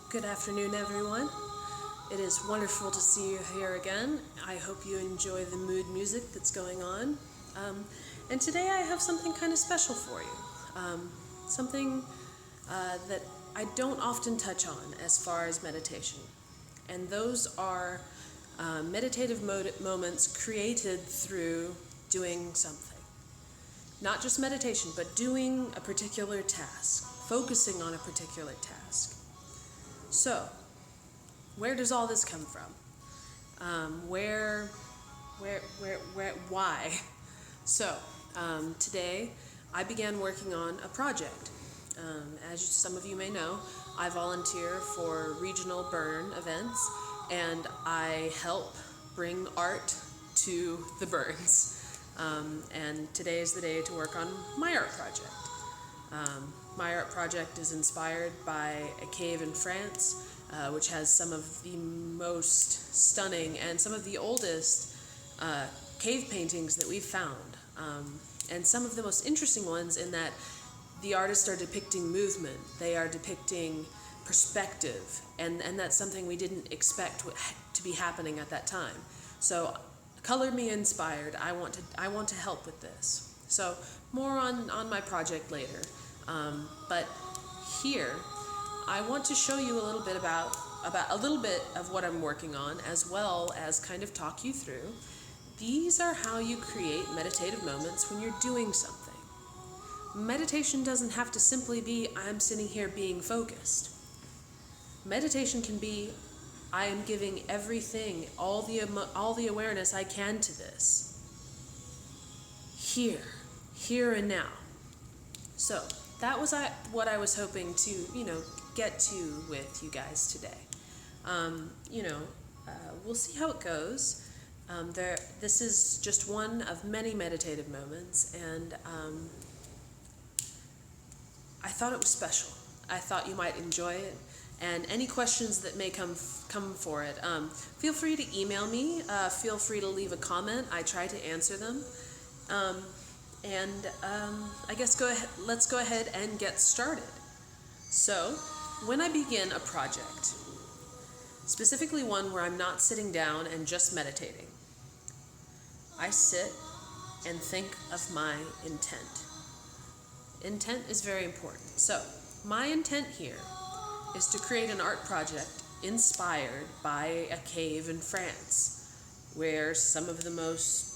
Good afternoon, everyone. It is wonderful to see you here again. I hope you enjoy the mood music that's going on. And today I have something kind of special for you. Something that I don't often touch on as far as meditation. And those are meditative moments created through doing something. Not just meditation, but doing a particular task, focusing on a particular task. So, where does all this come from? Why? So, today I began working on a project. As some of you may know, I volunteer for regional burn events, and I help bring art to the burns. And today is the day to work on my art project. My art project is inspired by a cave in France, which has some of the most stunning and some of the oldest cave paintings that we've found. And some of the most interesting ones in that the artists are depicting movement, they are depicting perspective, and that's something we didn't expect to be happening at that time. So, color me inspired. I want to help with this. So, more on my project later. But here, I want to show you a little bit about a little bit of what I'm working on, as well as kind of talk you through. These are how you create meditative moments when you're doing something. Meditation doesn't have to simply be, I'm sitting here being focused. Meditation can be, I am giving everything, all the awareness I can to this. Here and now. So, that was what I was hoping to, get to with you guys today. We'll see how it goes. This is just one of many meditative moments, and I thought it was special. I thought you might enjoy it, and any questions that may come for it, feel free to email me. Feel free to leave a comment. I try to answer them. I guess let's go ahead and get started. So, when I begin a project, specifically one where I'm not sitting down and just meditating, I sit and think of my intent. Intent is very important. So, my intent here is to create an art project inspired by a cave in France, where some of the most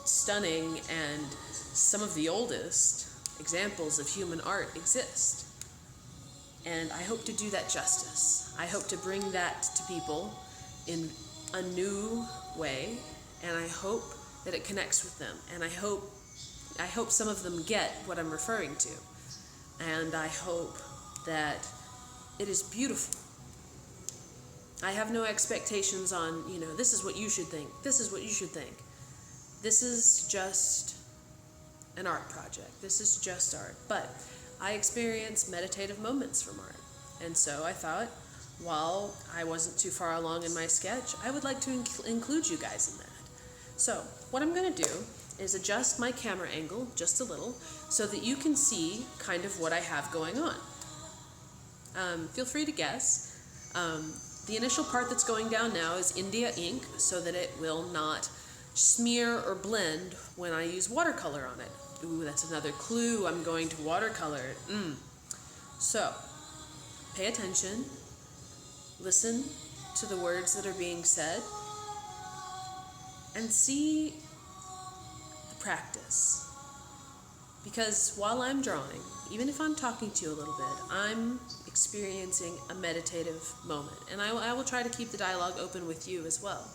stunning and some of the oldest examples of human art exist. And I hope to do that justice. I hope to bring that to people in a new way, and I hope that it connects with them. And I hope some of them get what I'm referring to. And I hope that it is beautiful. I have no expectations on, this is what you should think, this is what you should think. This is just an art project. This is just art. But I experience meditative moments from art. And so I thought, while I wasn't too far along in my sketch, I would like to include you guys in that. So what I'm going to do is adjust my camera angle just a little so that you can see kind of what I have going on. Feel free to guess. The initial part that's going down now is India ink, so that it will not smear or blend when I use watercolor on it. Ooh, that's another clue. I'm going to watercolor it. So, pay attention. Listen to the words that are being said. And see the practice. Because while I'm drawing, even if I'm talking to you a little bit, I'm experiencing a meditative moment. And I will try to keep the dialogue open with you as well.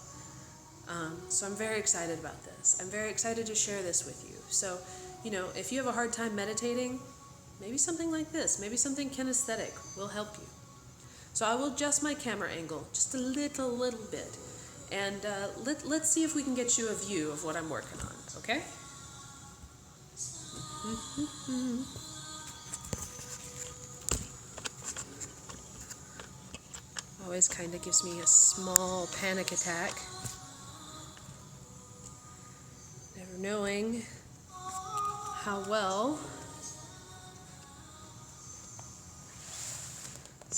So I'm very excited about this. I'm very excited to share this with you. So, if you have a hard time meditating, maybe something like this, maybe something kinesthetic will help you. So I will adjust my camera angle just a little bit. And let's see if we can get you a view of what I'm working on, okay? Always kind of gives me a small panic attack. Never knowing how well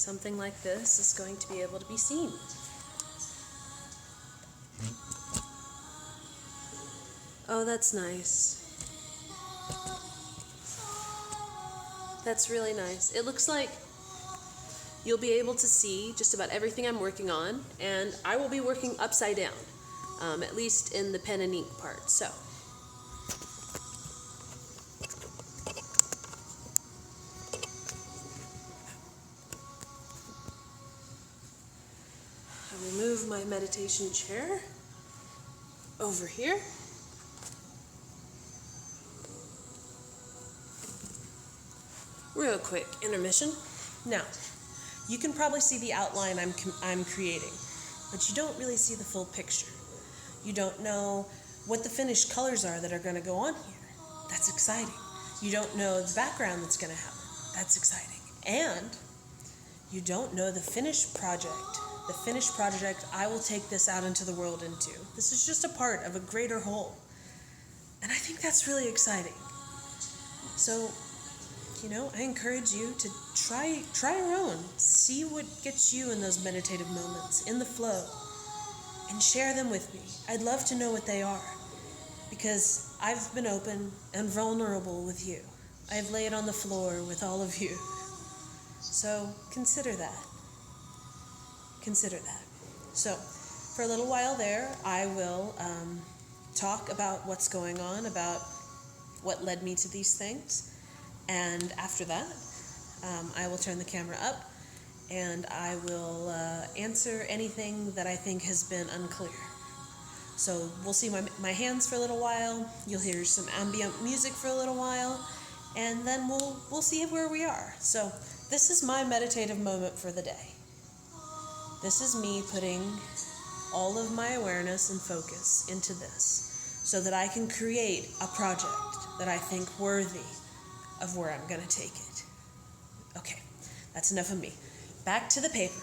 something like this is going to be able to be seen. Oh, that's nice. That's really nice. It looks like you'll be able to see just about everything I'm working on, and I will be working upside down, at least in the pen and ink part. So, I will move my meditation chair over here. Real quick intermission. Now, you can probably see the outline I'm creating, but you don't really see the full picture. You don't know what the finished colors are that are going to go on here. That's exciting. You don't know the background that's going to happen. That's exciting. And you don't know the finished project. The finished project I will take this out into the world into. This is just a part of a greater whole. And I think that's really exciting. So, I encourage you to try your own. See what gets you in those meditative moments, in the flow, and share them with me. I'd love to know what they are, because I've been open and vulnerable with you. I've laid on the floor with all of you. So consider that. Consider that. So for a little while there, I will talk about what's going on, about what led me to these things. And after that, I will turn the camera up and I will answer anything that I think has been unclear. So we'll see my hands for a little while. You'll hear some ambient music for a little while, and then we'll see where we are. So this is my meditative moment for the day. This is me putting all of my awareness and focus into this so that I can create a project that I think worthy of where I'm going to take it. Okay, that's enough of me. Back to the paper.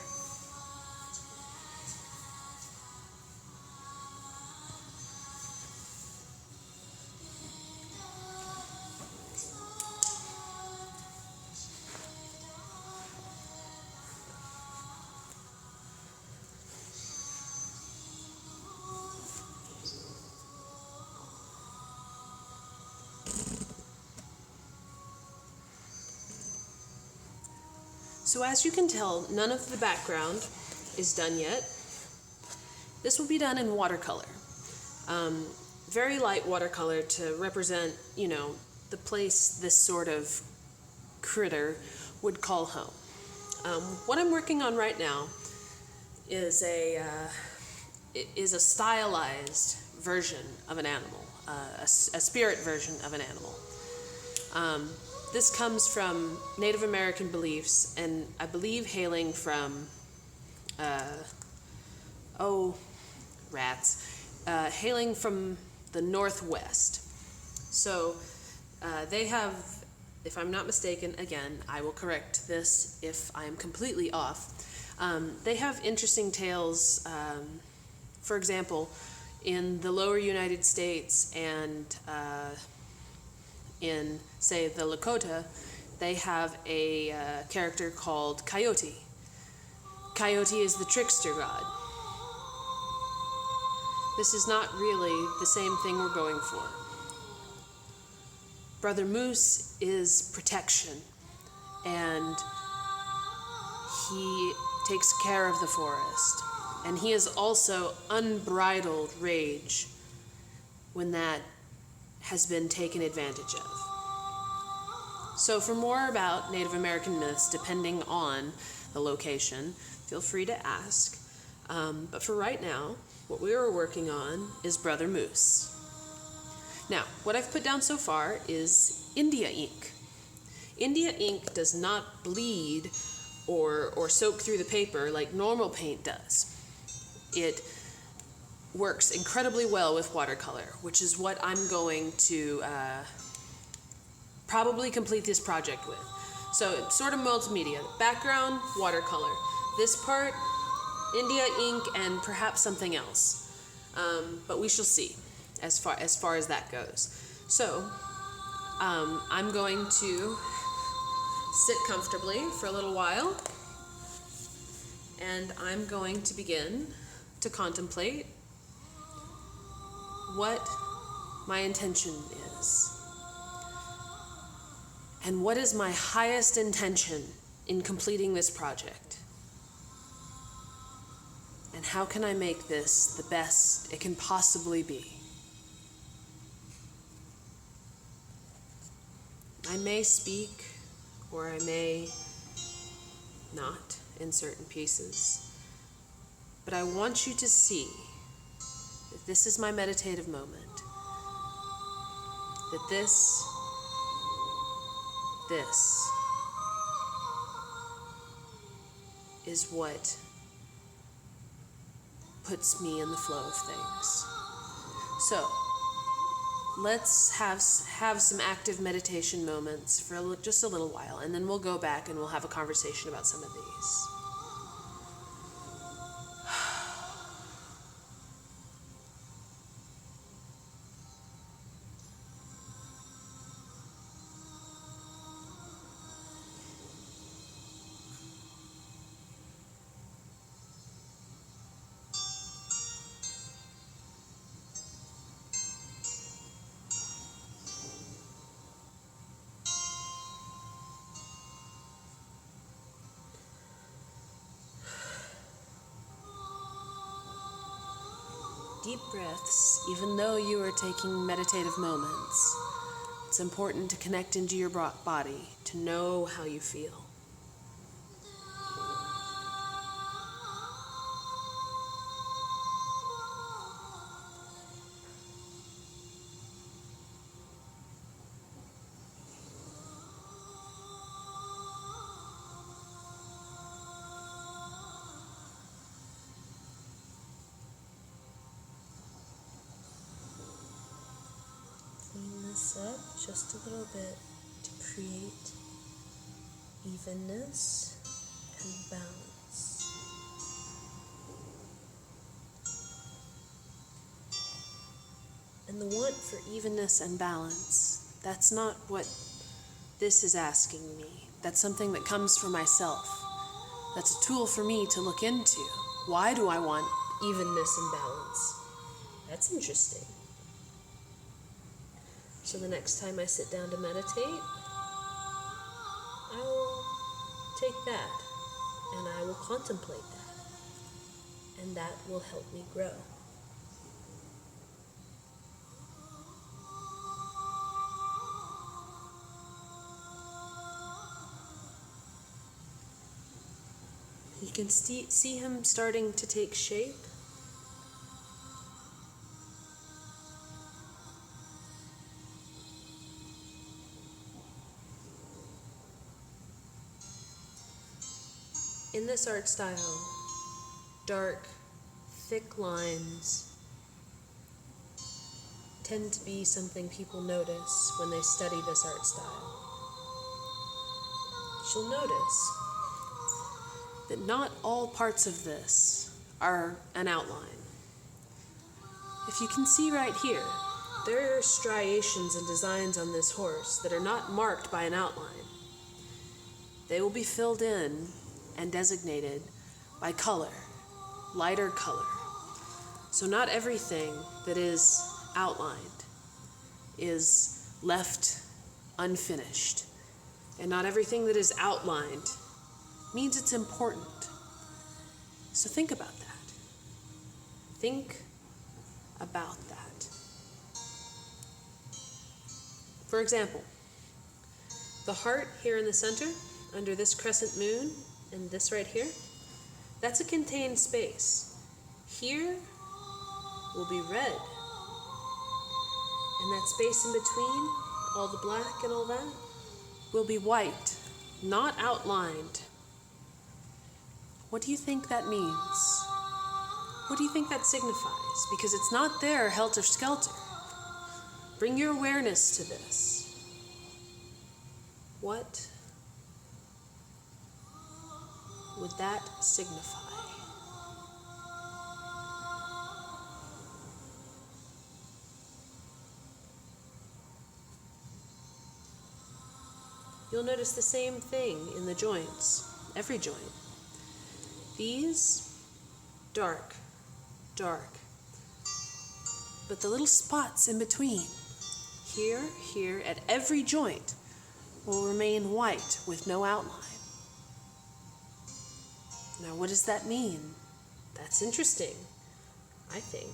So as you can tell, none of the background is done yet. This will be done in watercolor. Very light watercolor to represent, the place this sort of critter would call home. What I'm working on right now is a stylized version of an animal, a spirit version of an animal. This comes from Native American beliefs, and I believe hailing from, hailing from the Northwest. So they have, if I'm not mistaken, again, I will correct this if I am completely off, they have interesting tales, for example, in the lower United States and in, say, the Lakota, they have a character called Coyote. Coyote is the trickster god. This is not really the same thing we're going for. Brother Moose is protection, and he takes care of the forest. And he is also unbridled rage when that has been taken advantage of. So for more about Native American myths, depending on the location, feel free to ask. But for right now, what we are working on is Brother Moose. Now, what I've put down so far is India ink. India ink does not bleed or soak through the paper like normal paint does. It works incredibly well with watercolor, which is what I'm going to probably complete this project with. So it's sort of multimedia. Background, watercolor. This part, India ink, and perhaps something else. But we shall see as far as that goes. So I'm going to sit comfortably for a little while and I'm going to begin to contemplate what my intention is. And what is my highest intention in completing this project? And how can I make this the best it can possibly be? I may speak, or I may not in certain pieces, but I want you to see that this is my meditative moment, that this is what puts me in the flow of things. So, let's have some active meditation moments for just a little while, and then we'll go back and we'll have a conversation about some of these. Deep breaths, even though you are taking meditative moments. It's important to connect into your body, to know how you feel. Clean this up just a little bit to create evenness and balance. And the want for evenness and balance, that's not what this is asking me. That's something that comes from myself. That's a tool for me to look into. Why do I want evenness and balance? That's interesting. So the next time I sit down to meditate, I will take that and I will contemplate that. And that will help me grow. You can see him starting to take shape. In this art style, dark, thick lines tend to be something people notice when they study this art style. You'll notice that not all parts of this are an outline. If you can see right here, there are striations and designs on this horse that are not marked by an outline. They will be filled in and designated by color, lighter color. So not everything that is outlined is left unfinished. And not everything that is outlined means it's important. So think about that. Think about that. For example, the heart here in the center, under this crescent moon, and this right here, that's a contained space. Here will be red. And that space in between, all the black and all that, will be white, not outlined. What do you think that means? What do you think that signifies? Because it's not there helter-skelter. Bring your awareness to this. What would that signify? You'll notice the same thing in the joints, every joint. These, dark, dark. But the little spots in between, here, at every joint, will remain white with no outline. Now, what does that mean? That's interesting, I think.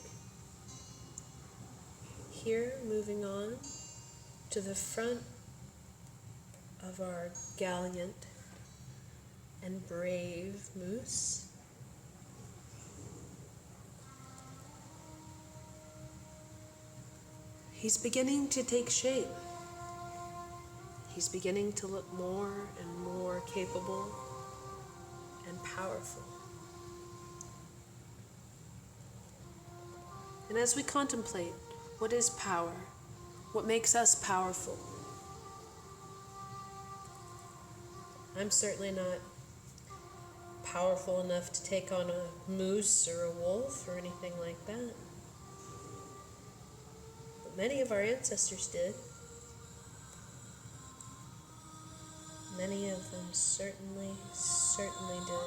Here, moving on to the front of our gallant and brave moose. He's beginning to take shape. He's beginning to look more and more capable and powerful. And as we contemplate what is power, what makes us powerful, I'm certainly not powerful enough to take on a moose or a wolf or anything like that. But many of our ancestors did. Many of them certainly did.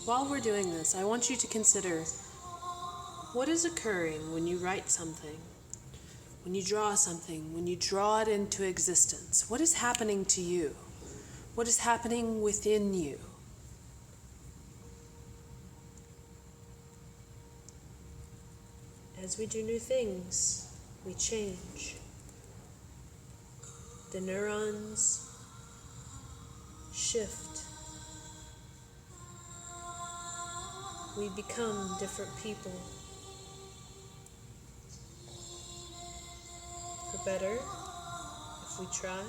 While we're doing this, I want you to consider what is occurring when you write something, when you draw something, when you draw it into existence. What is happening to you? What is happening within you? As we do new things, we change. The neurons shift. We become different people. For better, if we try.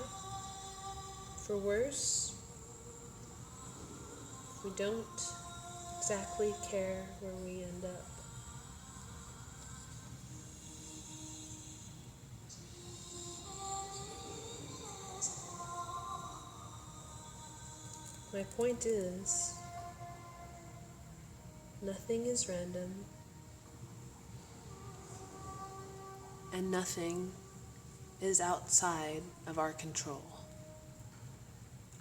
For worse, if we don't exactly care where we end up. My point is, nothing is random, and nothing is outside of our control.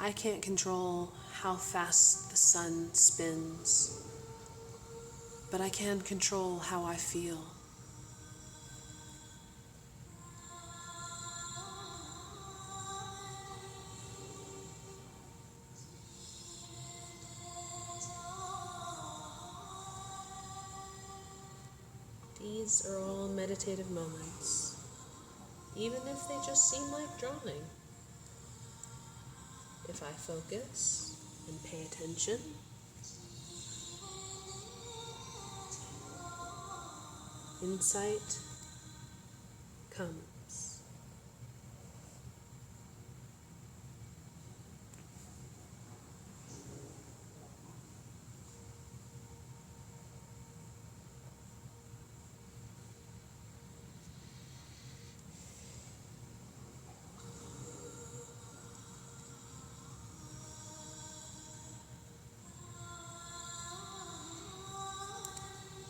I can't control how fast the sun spins, but I can control how I feel. These are all meditative moments, even if they just seem like drawing. If I focus and pay attention, insight comes.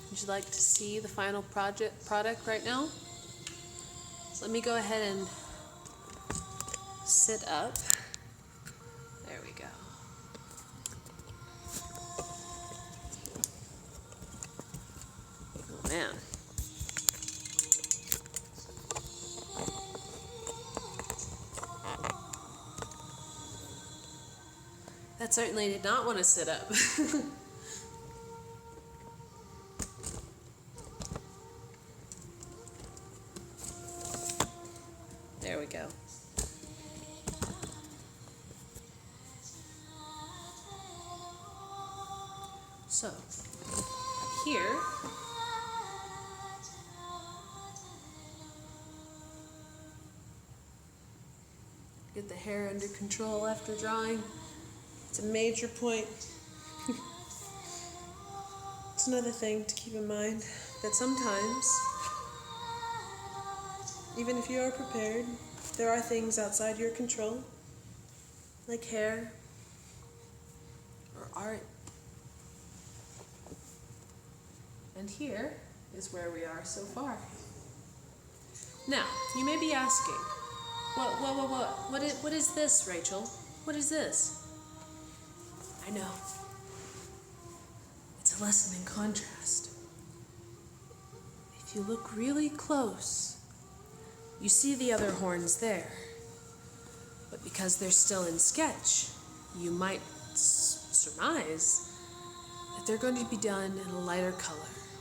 Would you like to see the final product right now? So let me go ahead and sit up. There we go. Oh man. That certainly did not want to sit up. There we go. So, here, get the hair under control after drawing. It's a major point. It's another thing to keep in mind, that sometimes, even if you are prepared, there are things outside your control, like hair or art. And here is where we are so far. Now, you may be asking, what is this, Rachel? What is this? I know. It's a lesson in contrast. If you look really close, you see the other horns there. But because they're still in sketch, you might surmise that they're going to be done in a lighter color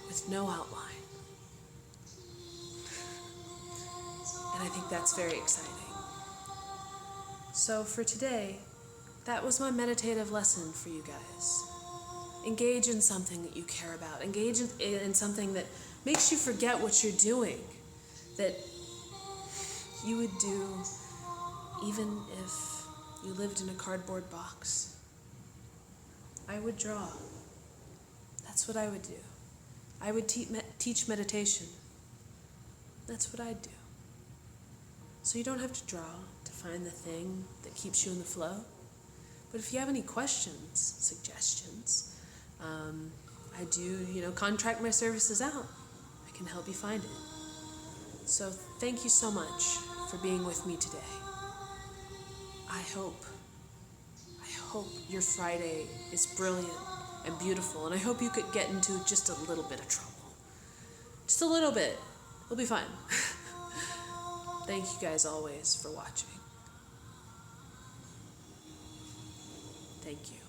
with no outline. And I think that's very exciting. So for today, that was my meditative lesson for you guys. Engage in something that you care about. Engage in something that makes you forget what you're doing, that you would do even if you lived in a cardboard box. I would draw. That's what I would do. I would teach meditation. That's what I'd do. So you don't have to draw to find the thing that keeps you in the flow. But if you have any questions, suggestions, I do, contract my services out. I can help you find it. So thank you so much for being with me today. I hope your Friday is brilliant and beautiful, and I hope you could get into just a little bit of trouble. Just a little bit. It'll be fine. Thank you guys always for watching. Thank you.